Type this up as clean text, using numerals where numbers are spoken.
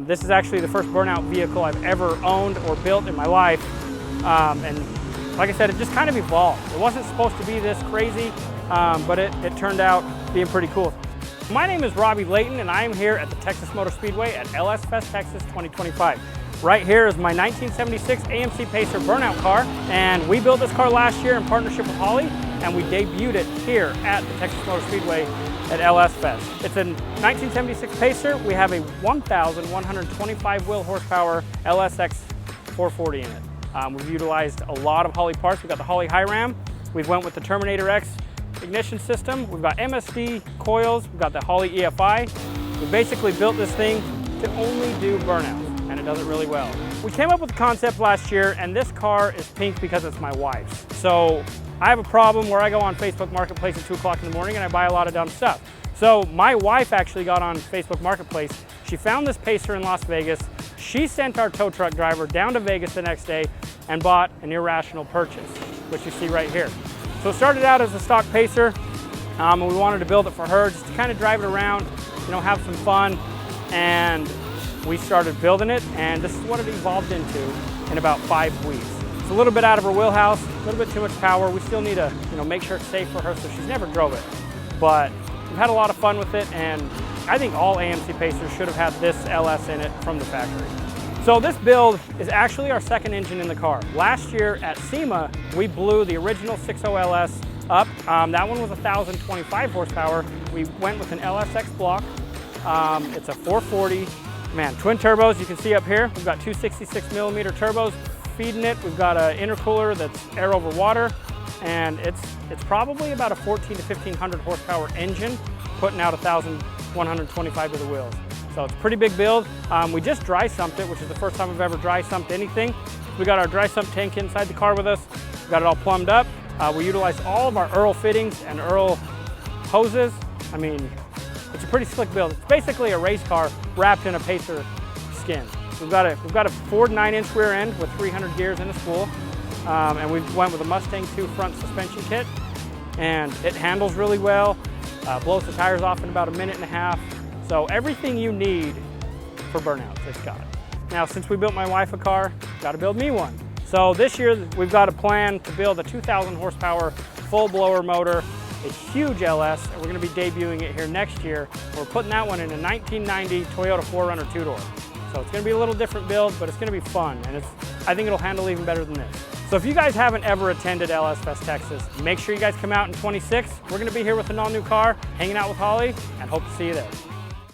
This is actually the first burnout vehicle I've ever owned or built in my life. And like I said, it just kind of evolved. It wasn't supposed to be this crazy, but it turned out being pretty cool. My name is Robbie Layton, and I am here at the Texas Motor Speedway at LS Fest Texas 2025. Right here is my 1976 AMC Pacer burnout car, and we built this car last year in partnership with Holley, and we debuted it here at the Texas Motor Speedway at LS Fest. It's a 1976 Pacer. We have a 1,125 wheel horsepower LSX-440 in it. We've utilized a lot of Holley parts. We've got the Holley high ram. We've went with the Terminator X ignition system. We've got MSD coils. We've got the Holley EFI. We basically built this thing to only do burnouts, and it does it really well. We came up with the concept last year, and this car is pink because it's my wife's. So I have a problem where I go on Facebook Marketplace at 2 o'clock in the morning and I buy a lot of dumb stuff. So my wife actually got on Facebook Marketplace. She found this Pacer in Las Vegas. She sent our tow truck driver down to Vegas the next day and bought an irrational purchase, which you see right here. So it started out as a stock Pacer, and we wanted to build it for her just to kind of drive it around, you know, have some fun. And we started building it, and this is what it evolved into in about 5 weeks. It's a little bit out of her wheelhouse, a little bit too much power. We still need to, you know, make sure it's safe for her, so she's never drove it. But we've had a lot of fun with it, and I think all AMC Pacers should have had this LS in it from the factory. So this build is actually our second engine in the car. Last year at SEMA, we blew the original 6.0 LS up. That one was 1,025 horsepower. We went with an LSX block. It's a 440. Man, twin turbos, you can see up here. We've got two 66mm turbos feeding it. We've got an intercooler that's air over water, and it's probably about a 1,400 to 1,500 horsepower engine, putting out 1,125 to the wheels. So it's a pretty big build. We just dry sumped it, which is the first time we've ever dry sumped anything. We got our dry sump tank inside the car with us. We got it all plumbed up. We utilized all of our Earl fittings and Earl hoses. I mean, it's a pretty slick build. It's basically a race car wrapped in a Pacer skin. We've got a Ford 9-inch rear end with 300 gears in a spool, and we went with a Mustang 2 front suspension kit, and it handles really well, blows the tires off in about a minute and a half. So everything you need for burnouts, it's got. Now, since we built my wife a car, got to build me one. So this year we've got a plan to build a 2,000 horsepower full blower motor, a huge LS, and we're going to be debuting it here next year. We're putting that one in a 1990 Toyota 4Runner 2-door. So it's going to be a little different build, but it's going to be fun, and I think it'll handle even better than this. So if you guys haven't ever attended LS Fest Texas, make sure you guys come out in 26. We're going to be here with an all-new car, hanging out with Holley, and hope to see you there.